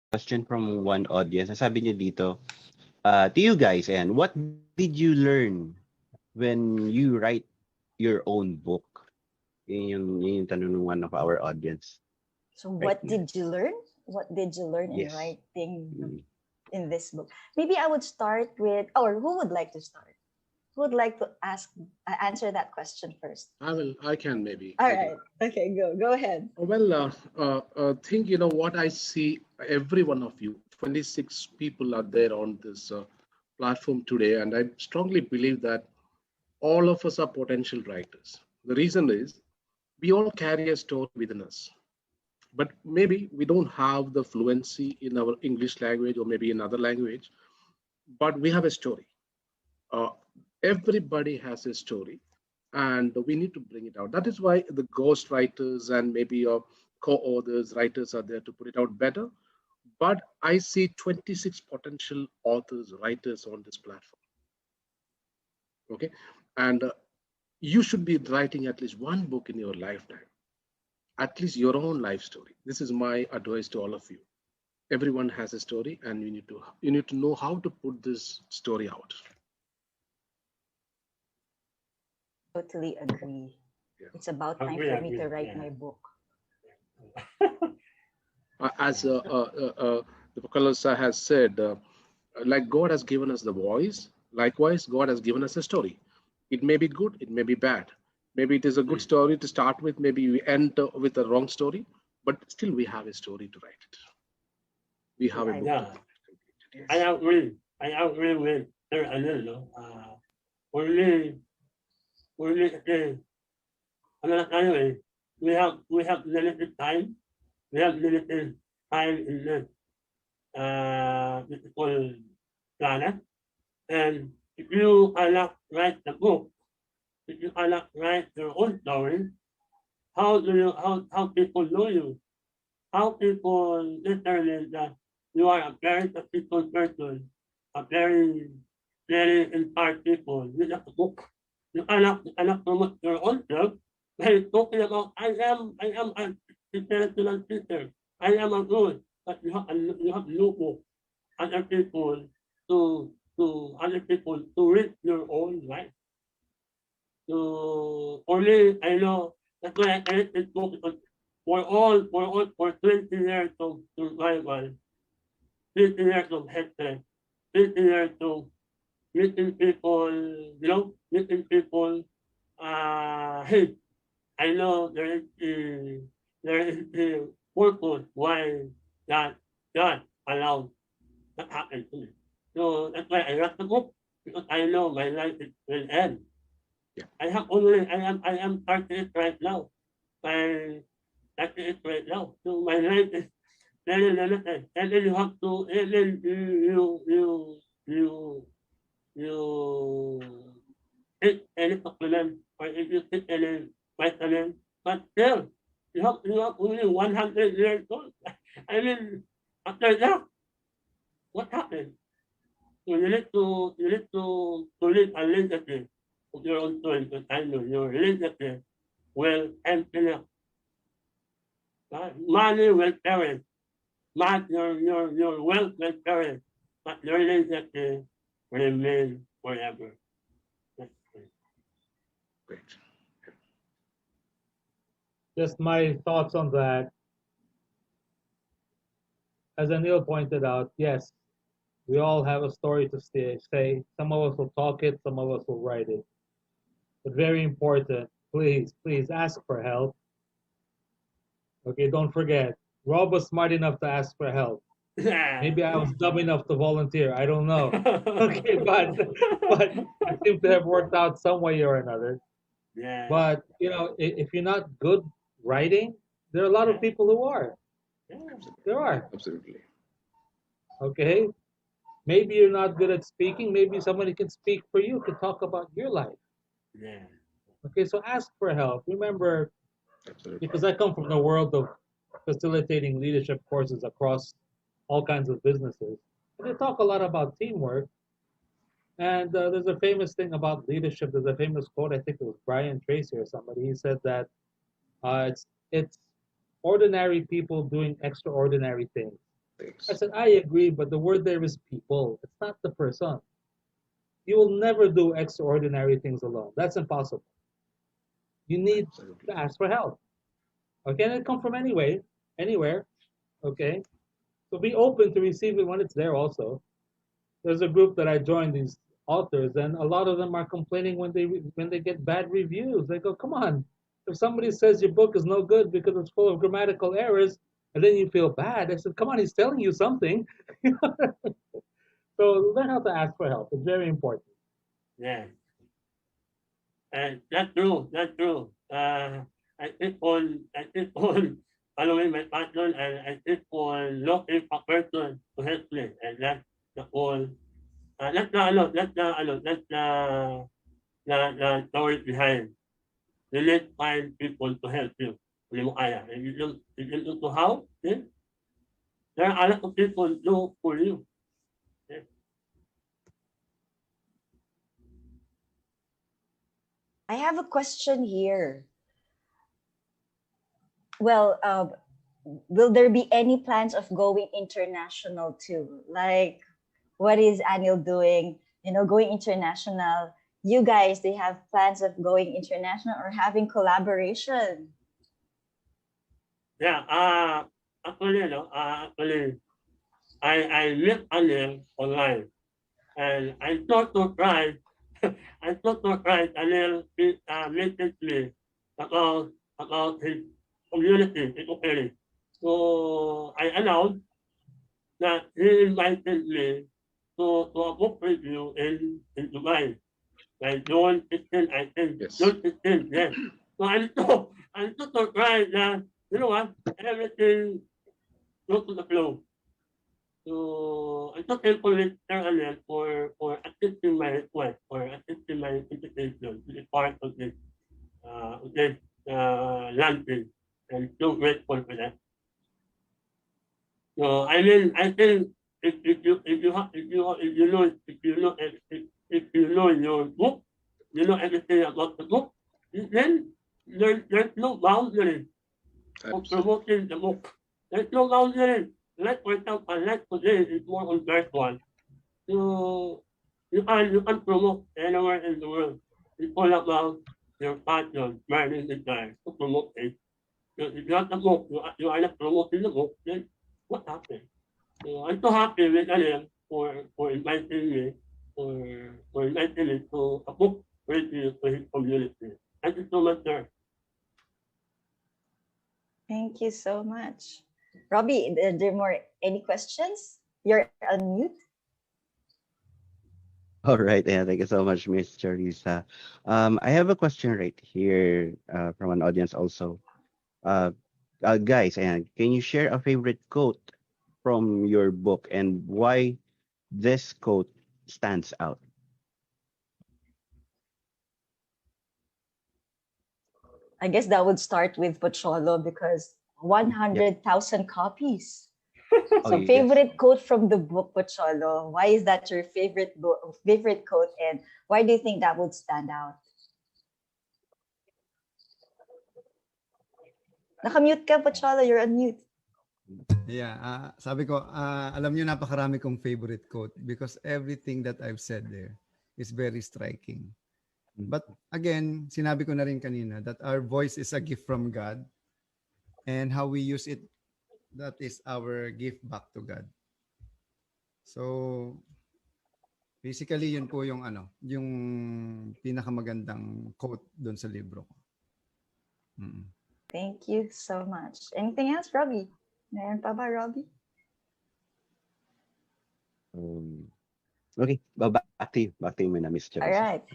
question from one audience. Sabi niya dito, to you guys, and what did you learn when you write your own book? Yun yung tanong ng one of our audience So right what now. did you learn? What did you learn in Yes. writing Mm. in this book? Maybe I would start with, or who would like to start? Who would like to answer that question first? I will. I can maybe. All I can. right. Okay, go ahead. Well, think what I see. Every one of you, 26 people are there on this platform today, and I strongly believe that all of us are potential writers. The reason is we all carry a story within us, but maybe we don't have the fluency in our English language or maybe in other language, but we have a story. Uh, everybody has a story, and we need to bring it out. That is why the ghost writers and maybe your co-authors, writers are there to put it out better. But I see 26 potential authors, writers on this platform. Okay, and you should be writing at least one book in your lifetime, at least your own life story. This is my advice to all of you. Everyone has a story, and you need to know how to put this story out. Totally agree. Yeah. It's about time Agree, for me agree. to write Yeah. my book. As the Pakalosa has said, like God has given us the voice, likewise, God has given us a story. It may be good, it may be bad. Maybe it is a good story to start with, maybe we end with a wrong story, but still we have a story to write it. We have a I book to Yeah, complete. I Yes. agree. I agree with her a little. Only, only, anyway, we have limited time. We have limited time in this beautiful planet. And if you cannot write the book, if you cannot write your own story, how people know you? How people determine that you are a very successful person, a very inspired people with a book. You cannot promote your own self by talking about I am an intellectual teacher. I am a good, but you have no book. Other people other people to read your own life. So only I know that's why I read this book because for 20 years of survival, 20 years of hatred, 20 years of meeting people, meeting people hate. I know there is a purpose why that God allowed that happened to me. So that's why I wrote the book because I know my life will end. Yeah. I am 38 right now. I 38 right now. So my life is very limited. And then you have to and then you you take any supplement or if you take any vitamin, but still you have only 100 years old. I mean after that, what happened? So you need to live a legacy of your own choice because I know your legacy will empty out. Money will perish. Your wealth will perish. But your legacy will remain forever. That's it. Great. Just my thoughts on that. As Anil pointed out, yes, we all have a story to say. Some of us will talk it, some of us will write it. But very important, please ask for help. Okay, don't forget. Rob was smart enough to ask for help. Yeah. Maybe I was dumb enough to volunteer. I don't know. Okay, but it seems to have worked out some way or another. Yeah. But if you're not good writing, there are a lot of people who are. Yeah. There are. Absolutely. Okay. Maybe you're not good at speaking. Maybe somebody can speak for you, can talk about your life. Yeah. Okay, so ask for help. Remember, Absolutely. because I come from the world of facilitating leadership courses across all kinds of businesses, and they talk a lot about teamwork. And there's a famous thing about leadership. There's a famous quote. I think it was Brian Tracy or somebody. He said that it's ordinary people doing extraordinary things. I said, I agree, but the word there is people. It's not the person. You will never do extraordinary things alone. That's impossible. You need Absolutely. to ask for help. Okay, and it come from anywhere. Okay, so be open to receive it when it's there. Also, there's a group that I joined, these authors, and a lot of them are complaining when they get bad reviews. They go, "Come on, if somebody says your book is no good because it's full of grammatical errors, and then you feel bad." I said, "Come on, he's telling you something." So learn how to ask for help. It's very important. Yeah. And that's true. That's true. I keep on following my passion, and I keep on looking for person to help me. And that's the whole, that's the story behind. You need to find people to help you. Hindi mo kaya. If you don't know how, then there are a lot of people do for you. Yeah. I have a question here. Well, will there be any plans of going international too? Like, what is Anil doing? You know, going international. You guys, they have plans of going international or having collaboration. Yeah, actually, actually, I met Anil online, and I thought to try, I thought to try Anil message me about his community, his community. So I announced that he invited me to a book review in Dubai, like June 15, I think. Yes. June 15, yes. So I'm so surprised that, you know what, everything goes to the flow. So I took thankful with Sir Anel for accepting my request, for accepting my invitation to be part of this launching. I'm so grateful for that. So I mean, I think if you know your book, you know everything about the book, then there's no boundary for Absolutely. promoting the book. There's no boundary. Like for example, like today is more on that one. So you can promote anywhere in the world. It's all about your passion, burning desire to promote it. So if you have the book, you are not promoting the book, then what happened? So I'm so happy with Alem for inviting me for inviting me to a book review to his community. Thank you so much, sir. Thank you so much. Robbie, are there more any questions? You're on mute. All right. Yeah, thank you so much, Miss Charissa. I have a question right here from an audience also. Uh, guys, and can you share a favorite quote from your book and why this quote stands out? I guess that would start with Pocholo because Yep. 100,000 copies. Oh, So yes. favorite quote from the book, Pocholo. Why is that your favorite quote, and why do you think that would stand out? Nakamute ka, Pocholo. You're on mute. Yeah, sabi ko, alam niyo napakarami kong favorite quote because everything that I've said there is very striking. But again, sinabi ko na rin kanina that our voice is a gift from God and how we use it, that is our gift back to God. So, basically yun po yung yung pinakamagandang quote doon sa libro ko. Mm. Thank you so much. Anything else, Robbie? Meron pa ba, Robbie? Okay, back to you. Back to you, Miss All Charissa. right.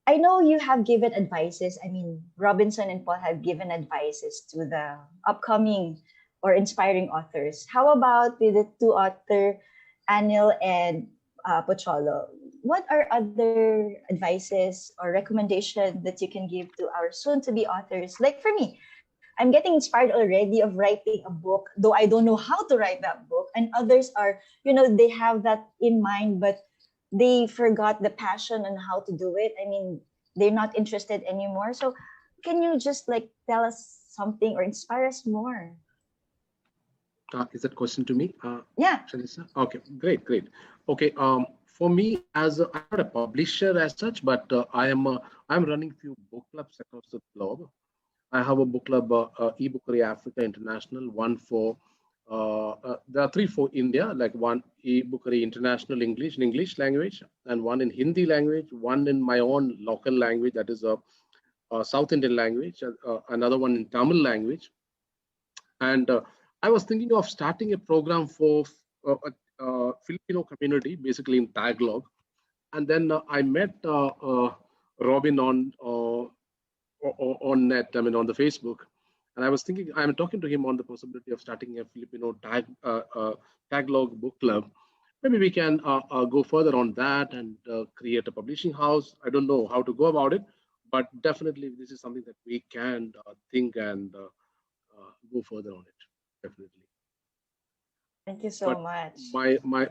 I know you have given advices. I mean, Robinson and Paul have given advices to the upcoming or inspiring authors. How about with the two author, Anil and Pocholo? What are other advices or recommendations that you can give to our soon-to-be authors? Like for me, I'm getting inspired already of writing a book, though I don't know how to write that book. And others are, they have that in mind, but they forgot the passion and how to do it. I mean, they're not interested anymore. So can you just like tell us something or inspire us more? Is that question to me? Yeah. Shalisa? Okay, great. Okay, for me, I'm not a publisher as such, but I'm running few book clubs across the globe. I have a book club, eBookery Africa International, one for there are three for India, like one eBookery International English in English language, and one in Hindi language, one in my own local language, that is a South Indian language, another one in Tamil language. And I was thinking of starting a program for Filipino community, basically in Tagalog. And then I met Robin on net, I mean, on the Facebook. And I was thinking, I'm talking to him on the possibility of starting a Filipino Tagalog book club. Maybe we can go further on that and create a publishing house. I don't know how to go about it, but definitely this is something that we can think and go further on it. Definitely. Thank you so But much.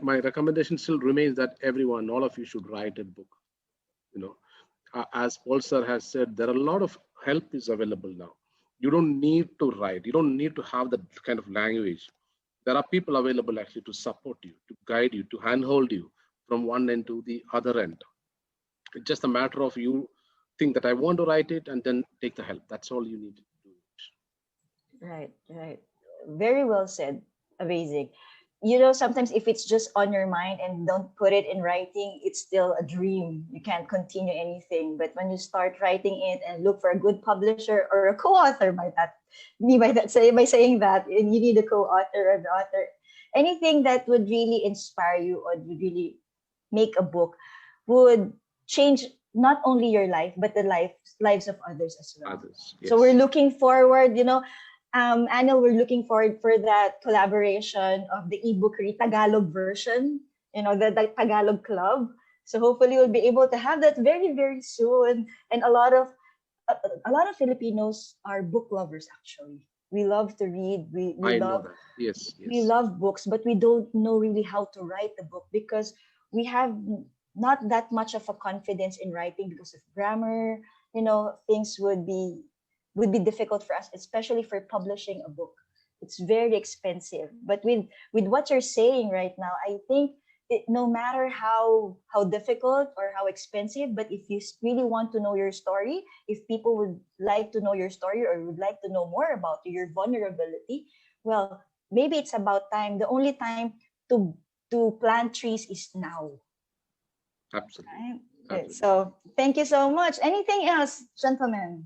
my recommendation still remains that everyone, all of you, should write a book. You know, as Paul sir has said, there are a lot of help is available now. You don't need to write. You don't need to have that kind of language. There are people available actually to support you, to guide you, to handhold you from one end to the other end. It's just a matter of you think that I want to write it and then take the help. That's all you need to do. Right. Very well said. Amazing. You know, sometimes if it's just on your mind and don't put it in writing, it's still a dream. You can't continue anything. But when you start writing it and look for a good publisher or a co-author, by saying that, and you need a co-author or the author, anything that would really inspire you or would really make a book would change not only your life but the lives of others as well. Others, yes. So we're looking forward, Anil, we're looking forward for that collaboration of the eBookery Tagalog version, the Tagalog Club. So hopefully we'll be able to have that very, very soon. And a lot of Filipinos are book lovers actually. We love to read. I know that. Yes. We love books, but we don't know really how to write the book because we have not that much of a confidence in writing because of grammar. Things would be difficult for us, especially for publishing a book. It's very expensive. But with what you're saying right now, I think no matter how difficult or how expensive, but if you really want to know your story, if people would like to know your story or would like to know more about you, your vulnerability, well, maybe it's about time. The only time to plant trees is now. Absolutely. Right? Absolutely. So thank you so much. Anything else, gentlemen?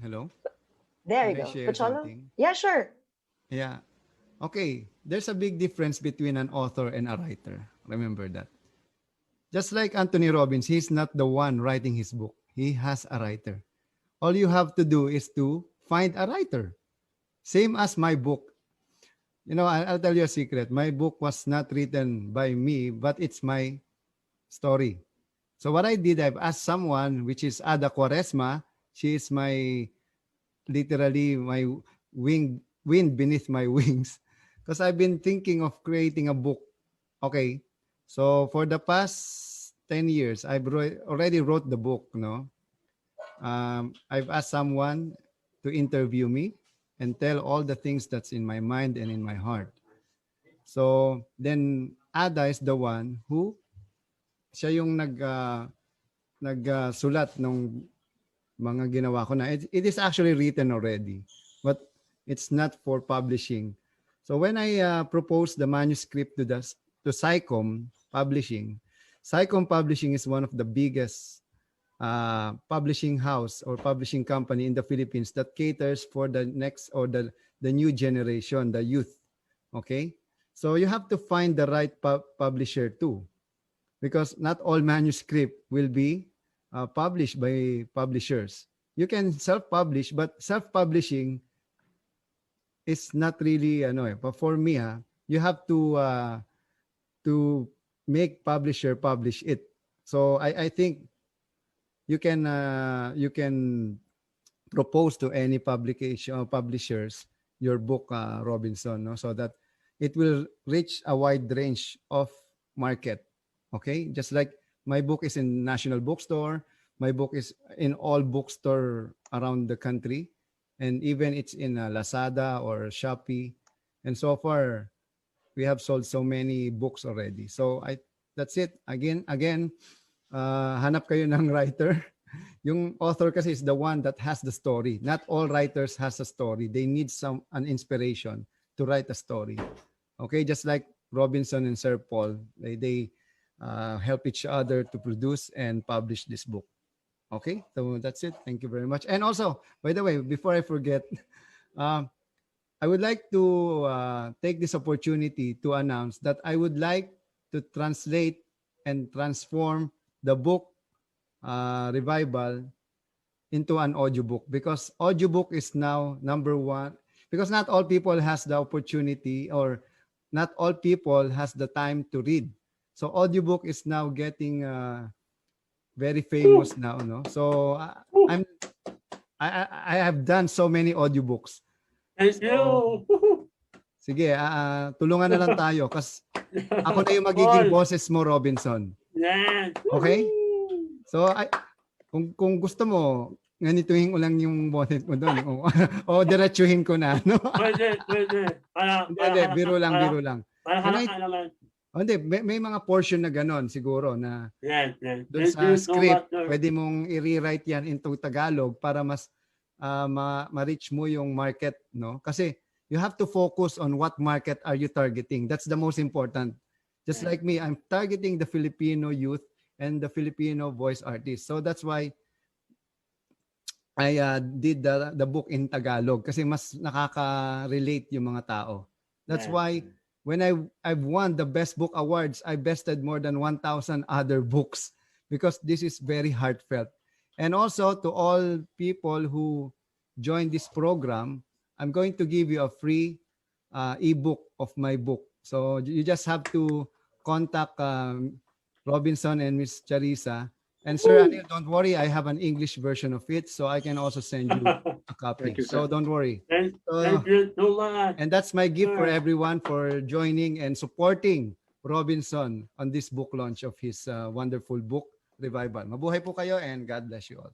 Hello? There you Can I go. share Pocholo? something? Yeah, sure. Yeah. Okay. There's a big difference between an author and a writer. Remember that. Just like Anthony Robbins, he's not the one writing his book. He has a writer. All you have to do is to find a writer. Same as my book. I'll tell you a secret. My book was not written by me, but it's my story. So what I did, I've asked someone, which is Ada Quaresma. She is literally my wind beneath my wings. Because I've been thinking of creating a book. Okay. So for the past 10 years, I've already wrote the book, I've asked someone to interview me and tell all the things that's in my mind and in my heart. So then Ada is the one who siya yung nagsulat nung mga ginawa ko na. It is actually written already, but it's not for publishing. So when I proposed the manuscript to SciComm Publishing is one of the biggest publishing house or publishing company in the Philippines that caters for the next or the new generation, the youth. Okay? So you have to find the right publisher too, because not all manuscript will be published by publishers. You can self-publish, but self-publishing is not really but for me, you have to make publisher publish it. So I think you can propose to any publication or publishers your book, Robinson, so that it will reach a wide range of market. Okay, just like my book is in National Bookstore, my book is in all bookstore around the country. and even it's in Lazada or Shopee. And so far, we have sold so many books already. So that's it. Again, hanap kayo ng writer. Yung author kasi is the one that has the story. Not all writers has a story. They need an inspiration to write a story. Okay, just like Robinson and Sir Paul, they help each other to produce and publish this book. Okay, so that's it. Thank you very much. And also, by the way, before I forget, I would like to take this opportunity to announce that I would like to translate and transform the book Revival into an audiobook, because audiobook is now number one, because not all people has the opportunity, or not all people has the time to read. So audiobook is now getting very famous now, no? So I have done so many audiobooks. Thank you. Sige, tulungan na lang tayo kasi ako na yung magiging boses mo, Robinson. Yes. Okay? So kung gusto mo, ganituhin ko lang yung boses mo doon o diretsuhin ko na, no? Pwede. Hindi, biro lang. Hindi, may mga portion na ganon siguro na doon Thank sa you so script, much, sir. pwede mong i-rewrite yan into Tagalog para mas ma-reach mo yung market, no? Kasi you have to focus on what market are you targeting. That's the most important. Just like me, I'm targeting the Filipino youth and the Filipino voice artists. So that's why I did the book in Tagalog kasi mas nakaka-relate yung mga tao. That's why when I've won the Best Book Awards, I bested more than 1,000 other books because this is very heartfelt. And also to all people who join this program, I'm going to give you a free ebook of my book. So you just have to contact Robinson and Miss Charissa. And Sir Anil, don't worry, I have an English version of it, so I can also send you a copy. Thank you, So sir. don't worry. Thank you so much. And that's my gift for everyone for joining and supporting Robinson on this book launch of his wonderful book, Revival. Mabuhay po kayo and God bless you all.